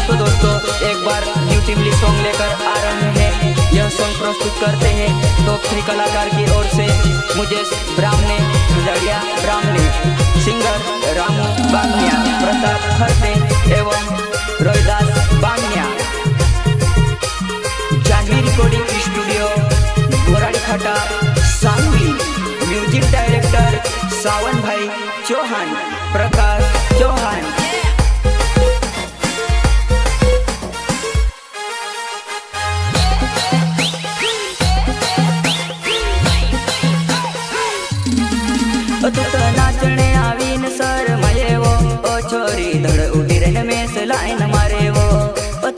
हाँ तो दोस्तों एक बार न्यू टिमली सॉन्ग लेकर आ रहे हैं। यह सॉन्ग प्रस्तुत करते हैं टॉप 3 कलाकार की ओर से मुजेश ब्राह्मणे, जड़िया ब्राह्मणे, सिंगर रामू बांगनिया, प्रताप खरते एवं रोहिदास बांगनिया। जानवी रिकॉर्डिंग स्टूडियो बोराड़ी खटा सांगवी। म्यूजिक डायरेक्टर सावन भाई चौहान, प्रकाश चौहान। तू तो नाचने आवी न सर मये वो ओ छोरी धड़ उड़ी रहने में से लाइन मारे वो।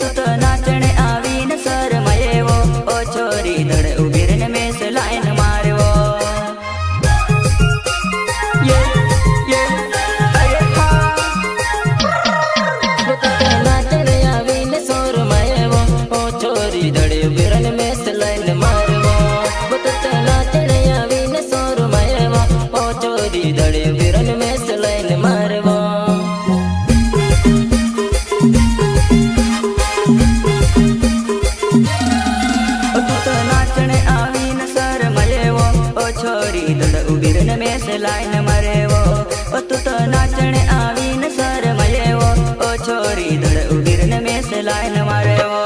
तू तो नाचने आवी न सर मये वो ओ छोरी धड़ उड़ी रहने में से लाइन मारे वो। ये अरे हाँ। तू तो नाचने आवी न सर मये वो ओ छोरी धड़ उड़ी रहने में से लाइन मारे वो। तू तो नाचने आवी न सर मये वो ओ छोरी धड़े बिरन में से लाइन मारवा। तू तो नाचने आवी न सर मये वो ओ छोरी धड़ बिरन में से लाइन मारे वो। तू तो नाचने आवी न सर मये वो ओ छोरी धड़ बिरन में से लाइन मारे वो।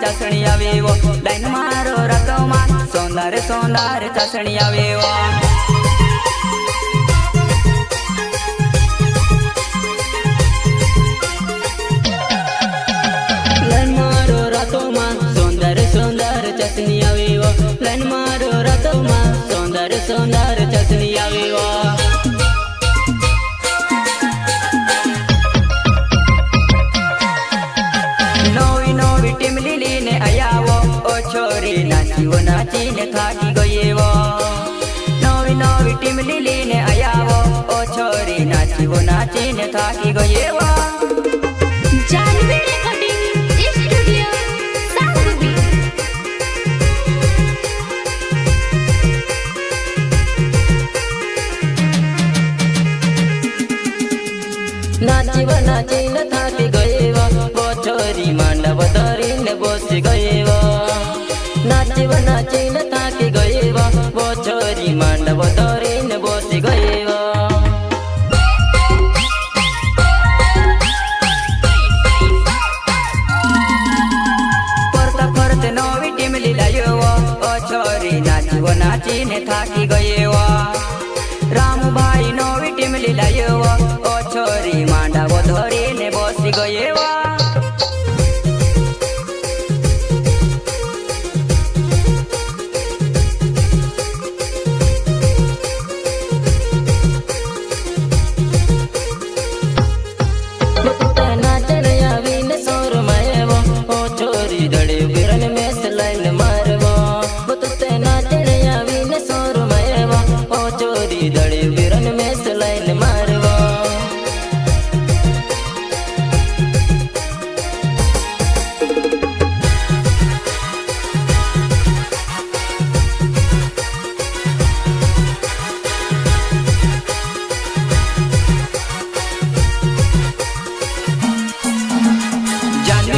चासणी आवे वो लाइन मारो रातो मा सोनार सोनार चासणी आवे वो। लाइन मारो रातो मा सोनार सोनार चासणी आवे वो। लाइन मारो रातो मा सोनार सोनार चासणी आवे वो। नाची वो नाची ने थाकी गई वो। नवी नवी टिमली लीने आया वो ओ छोरी नाची वो नाची ने थाकी गई वो। जानवी रिकॉर्डिंग स्टूडियो सांगवी। नाची वो नाची ने थाकी गई वो छोरी मांडव धरी ने बोस गई वो। नाची वो नाची न थाकी गई वो छोरी मांडव धरी ने बोस गई वो। परता परते नवी टिमली लायो वो ओ छोरी नाची वो नाची ने थाकी गई वो। रामू भाई नवी टिमली लायो वो ओ छोरी मांडव धरी ने बोस गई वो।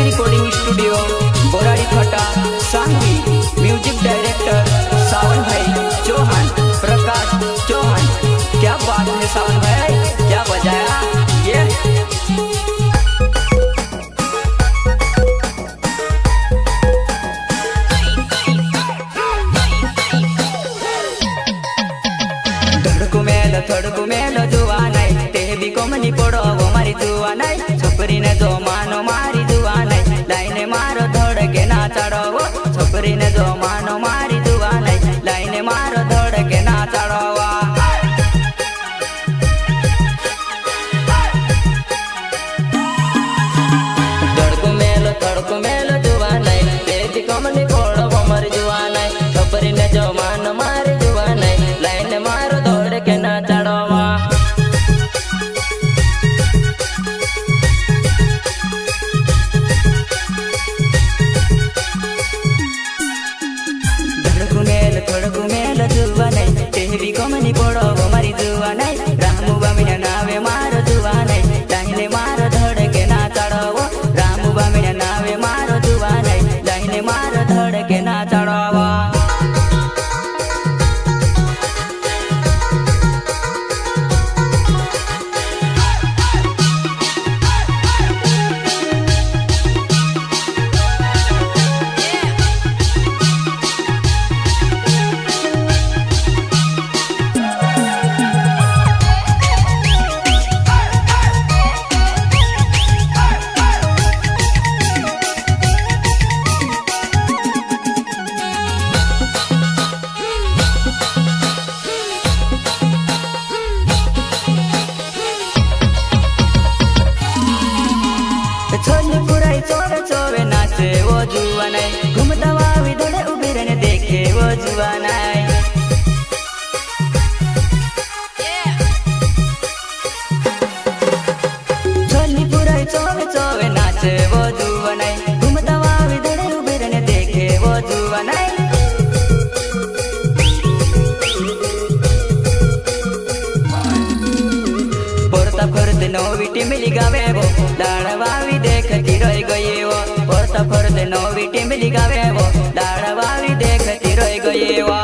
रिकॉर्डिंग स्टूडियो बोराड़ी खटा सांगवी। म्यूजिक डायरेक्टर सावन भाई चौहान, प्रकाश चौहान। क्या बात है सावन भाई, क्या बजाया ये। કમની પડો મારી જુવા નહીં છોકરીને જો માનો મારી જુવા નહીં લાઈને મારો ધડકે ના ચડવો છોકરીને જો માનો મારી જુવા નહીં લાઈને મારો ધડકે ના ચડવા ધડકો મેલો જુવા નહીં બેટી કમની પડો મારી જુવા નહીં છોકરીને જો માનો મારી જુવા નહીં લાઈને મારો ધડકે ના ચડવા ધડકો મેલ જુવા નહીં તેવી કમની પડો મારી જુવા નહીં રામુ બામીના નાવે મારો જુવા નહીં લાઈને મારો ધડકે ના ચડવો રામુ બામીના નાવે મારો જુવા નહીં લાઈને મારો ધડકે ના ચડવા છોલી પુરાઈ ચોવે ચોવે નાચે વો જુવા નહીં ઘૂમતા વાવી દોડે ઉભી રહીને દેખે વો જુવા નહીં છોલી પુરાઈ ચોવે ચોવે નાચે વો જુવા નહીં ઘૂમતા વાવી દોડે ઉભી રહીને દેખે વો જુવા નહીં પોરતા ફરતે નવી ટીમલી ગાવે વો દાળ વાવી દેખતી રહી ગઈ વો પોરતા ફરતે નવી ટીમલી ગાવે વો દાળ વાવી દેખતી રહી ગઈ વો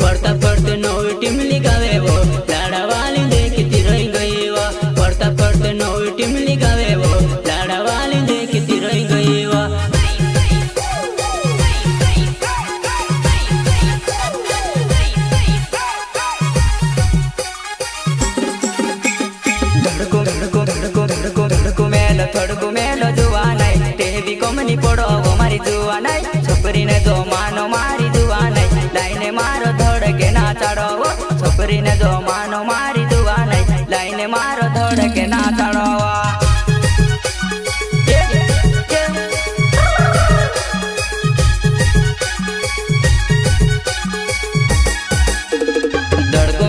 પોરતા ફરતે નવી ટીમલી ગાવે વો દાળ વાલી દેખતી રહી ગઈ વો પોરતા ફરતે નવી ટીમલી ગાવે વો દાળ વાલી દેખતી રહી ગઈ વો ધડકો મેલો જુવા નહીં તેવી કમની પડો મારી જુવા નહીં છોકરીને જો માનો મારી જુવા નહીં લાઈને મારો ધડકે ના ચડવો છોકરીને જો માનો મારી જુવા નહીં લાઈને મારો ધડકે ના ચડવા ધડકો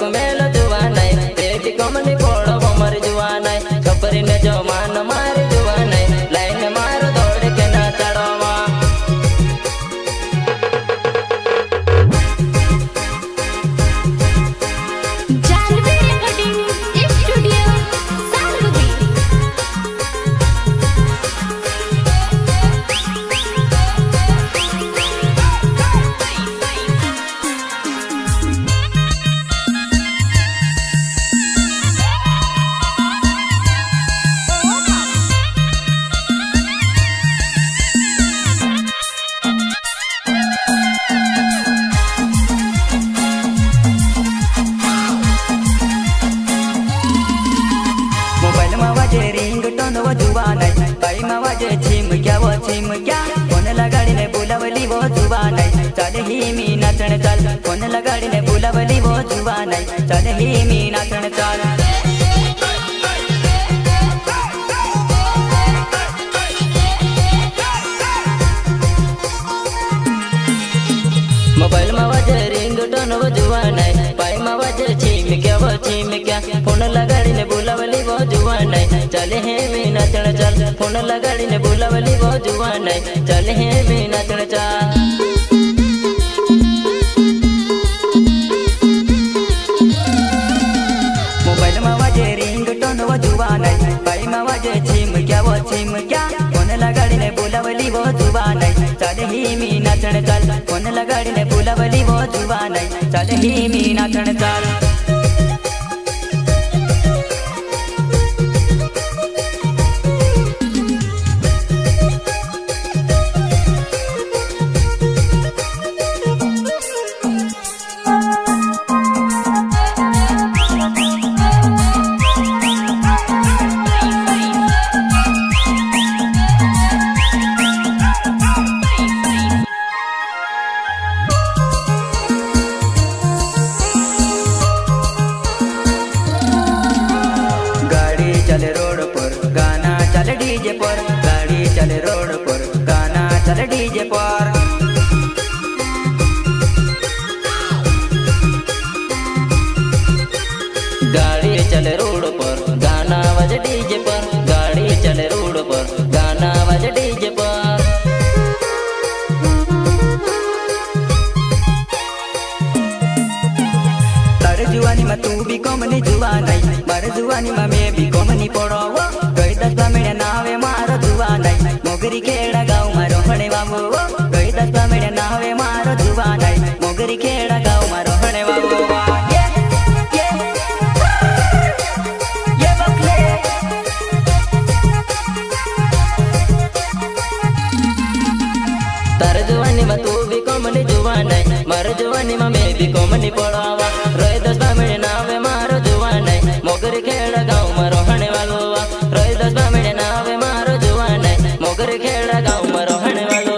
મેલો જુવા નહીં તેવી કમની પડો મારી જુવા નહીં છોકરીને જો માનો મારી જુવા નહીં લાઈને મારો ધડકે ના ચડવા જાનવી રેકોર્ડિંગ સ્ટુડિયો સાંગવી મોબાઈલમાં વાજે રિંગટોન વો જુવા નહીં બાઈમાં વાજે છીમક્યા ફોન લગાડીને બોલાવલી વો જુવા નહીં ચાલે હિમી નાચણ ચાલ ફોન લગાડીને બોલાવલી વો જુવા નહીં ચાલે હિમી નાચણ ચાલ મોબાઈલમાં વાજે રિંગટોન વો જુવા નહીં બાઈમાં વાજે છીમક્યા ફોન લગાડીને બોલાવલી વો જુવા નહીં ચાલે હિમી નાચણ ચાલ ફોન લગાડીને બોલાવલી વો જુવા નહીં ચાલે હિમી નાચણ ચાલ મોબાઈલમાં વાજે રિંગટોન વો જુવા નહીં બાઈમાં વાજે છીમક્યા ફોન લગાડીને બોલાવલી વો જુવા નહીં ચાલે હિમી નાચણ ચાલ ફોન લગાડીને બોલાવલી વો જુવા નહીં ચાલે હિમી નાચણ ચાલ जुवानी में मैं भी कोमनी पड़ो गई 10 मिनिट नावे मारो जुवानाई मोगरी खेड़ा गाँव मारो हणे बाबू गई 10 मिनिट नावे मारो जुवानाई मोगरी खेड़ा गाँव मारो हणे बाबू तार जुवानी में तू भी कोमनी जुवानाई मारो जुवानी में मैं भी कोमनी पड़ावा रोय 10 मिनिट नावे मारो जुवानाई मोगरी खेड़ा गाँव मारो हणे वालो रोय 10 मिनिट नावे मारो जुवानाई मोगरी खेड़ा गाँव मारो हणे वालो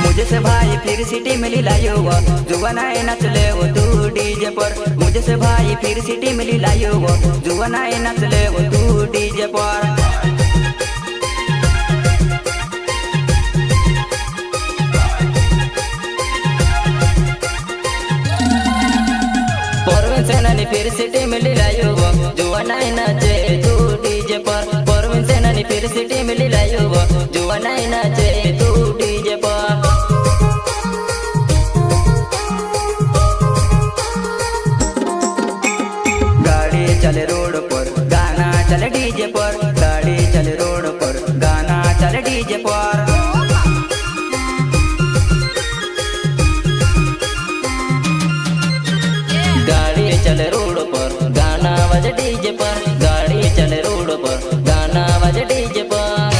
मुझे से भाई फिर सिटी में लायो जुवानाए नचले वो तू डीजे पर मुझे से भाई फिर सिटी में लायो जुवानाए नचले वो तू डीजे पर परवीन सेनानी फिर सिटी में लायो जुवानाए नचे तू डीजे पर परवीन सेनानी फिर सिटी में लायो जुवानाए नचे तू डीजे पर चले रोड पर गाना चले डीजे पर गाड़ी चले रोड पर गाना चले डीजे पर गाड़ी चले रोड पर गाना बजे डीजे पर गाड़ी चले रोड पर गाना बजे डीजे पर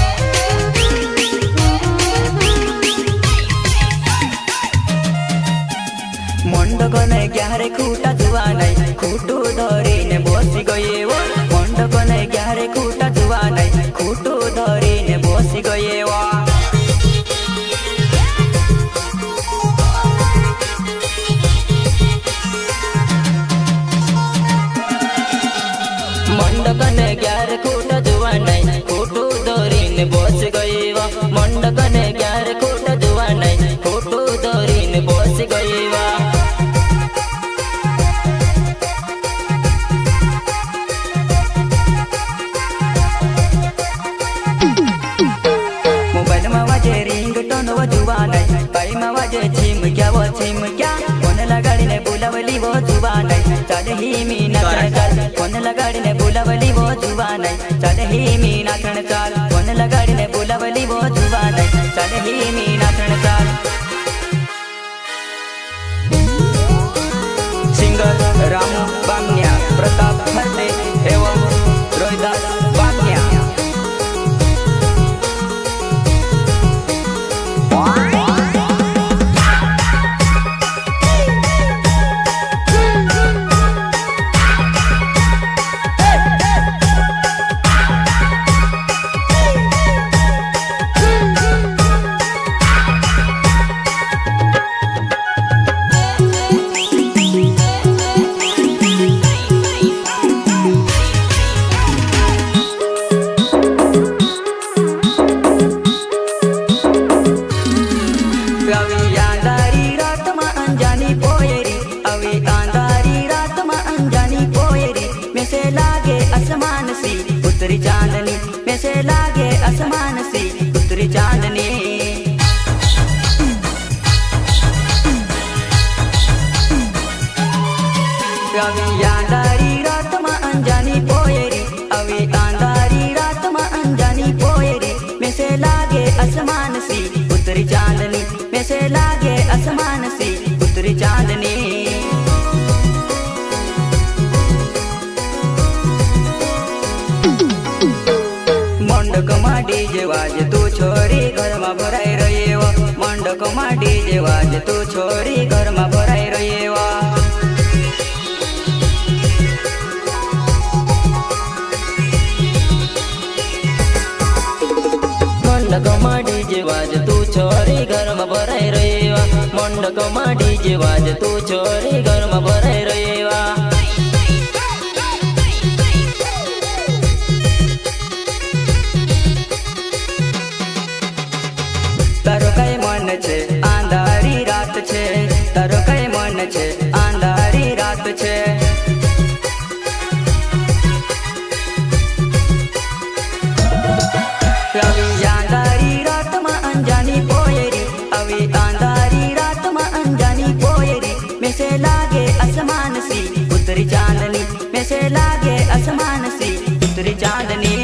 मंडकने ग्यारे खूटा जुवानाई खूटू धरीने बसी गए वो मंडकने ग्यारे खूटा जुवानाई खूटू धरीने बसी गए वो मंडकने ग्यारे खूटा जुवानाई खूटू धरीने बस गए वो मंडकने ग्यारे खूटा जुवानाई खूटू धरीने बस गए वो फोन लगाड़ीने बुलावली वो जुवानाई चढ़ ही मी नाचण चाल फोन लगाड़ीने बुलावली वो जुवानाई चढ़ ही मी नाचण चाल फोन लगाड़ीने बुलावली वो जुवानाई चढ़ ही मी नाचण चाल सिंगर रामू बांग्या प्रताप फर्दे एवं रोहिदास बांग्या उतरी चांदनी में से लागे आसमान सी उतरी चांदनी अभी अंधारी रात में अनजानी पोएरी अभी अंधारी रात में अनजानी पोएरी में से लागे आसमान सी उतरी चांदनी में से लागे आसमान सी उतरी चांदनी मंडक में डीजे वाजे तू छोरी घर में भराई रही हो मंडक में डीजे वाजे तू छोरी घर में भराई रही हो मंडक में डीजे वाजे छोरी घरमा भराइ रहेवा मण्डकमा डीजे बाजे तू छोरी घरमा भराइ रहेवा तारो कई मन छे आंधारी रात छे तारो कई मन छे आंधारी रात छे अभी आंधारी रात में अंजानी पोयरी अभी आंधारी रात में अंजानी पोयरी में से लागे आसमान सी उतरी चांदनी में से लागे आसमान सी उतरी चांदनी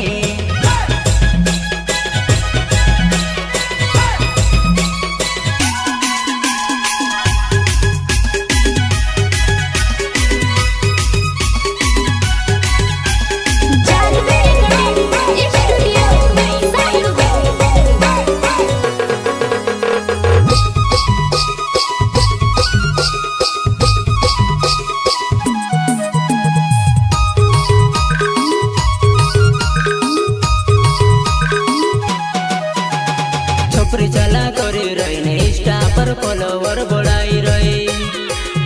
छोपरी चला करी रही ने इंस्टा पर फॉलोवर बढ़ाई रही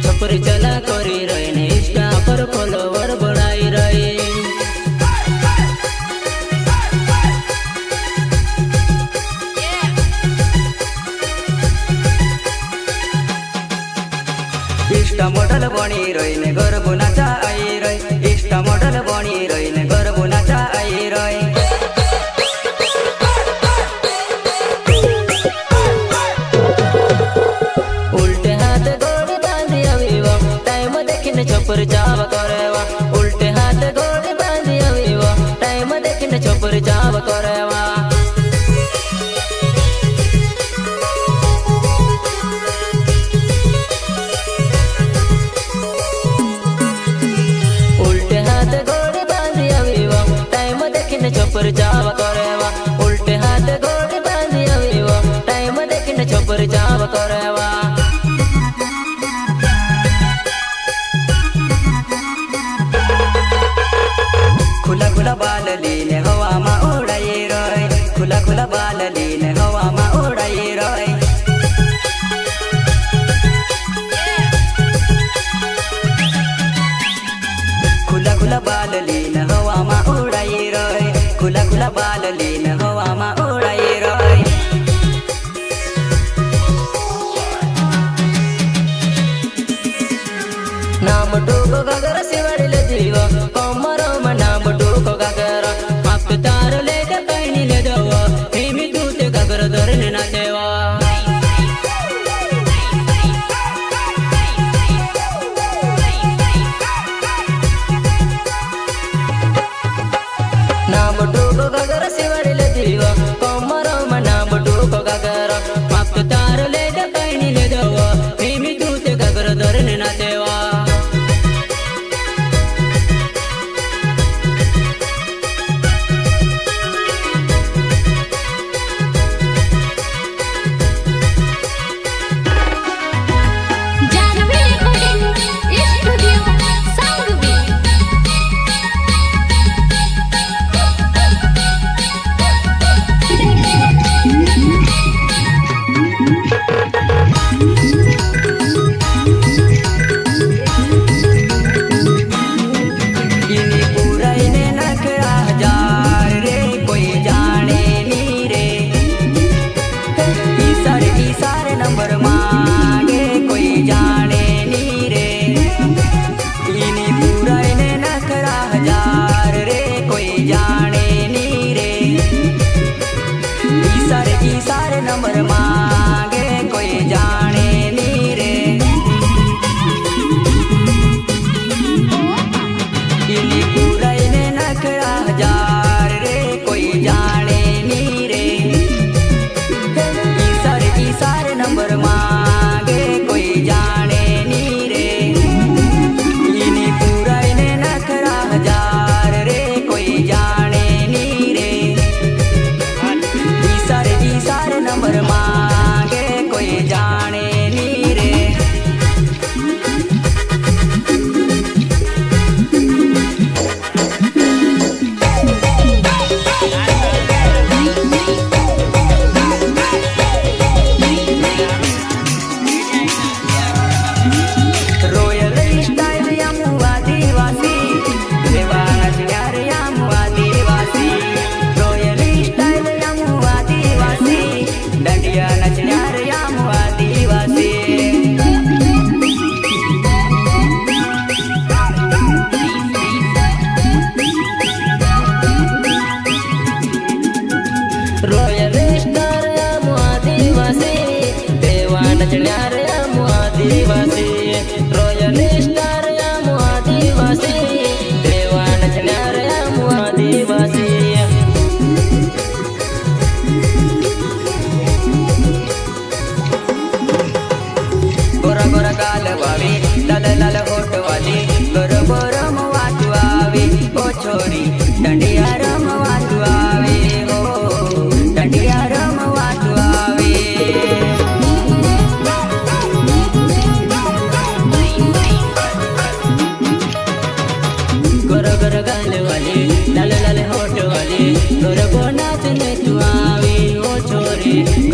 छोपरी चला करी रही ने इंस्टा पर फॉलोवर बढ़ाई रही इंस्टा मॉडल बनी रही ने गर्भ नाचा आई रही इंस्टा मॉडल बनी रही ने गर्भ नाचा आई रही छोपर जाव करेवा उल्टे हाथ गोड़े बांधी अवीवा टाइम देखने छोपर जाव करेवा उल्टे हाथ गोड़े बांधी अवीवा टाइम देखने छोपर जाव करेवा उल्टे हाथ गोड़े बांधी अवीवा टाइम देखने छोपर जाव करेवा खुला खुला बाल लीने हवा में उड़ाई रहे खुला खुला बाल लीने हवा में उड़ाई रहे खुला खुला बाल लीने हवा में उड़ाई रहे खुला खुला बाल लीने हवा में उड़ाई रहे नाम डूबो गगर सिवड़ल जीवा कमरो में नाम डूबो गगर आप तार लेके पहनी ले दवा हिमी दूते गगर धरने ना देवा नाम डूबो गगर सिवड़ल जीवा कमरो में नाम डूबो गगर आप तार लेके पहनी ले दवा हिमी दूते गगर धरने ना देवा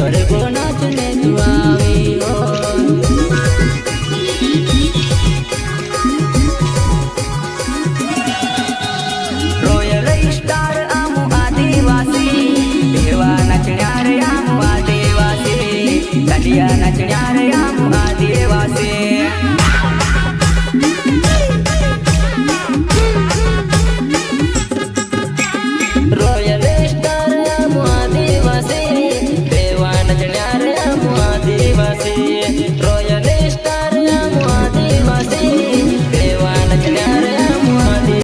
ગરબો નાચને તું આવી હો રોયલ સ્ટાર આમુ આદિવાસી દેવા નચણ્યા રે આમુ આદિવાસી કલિયા નચણ્યા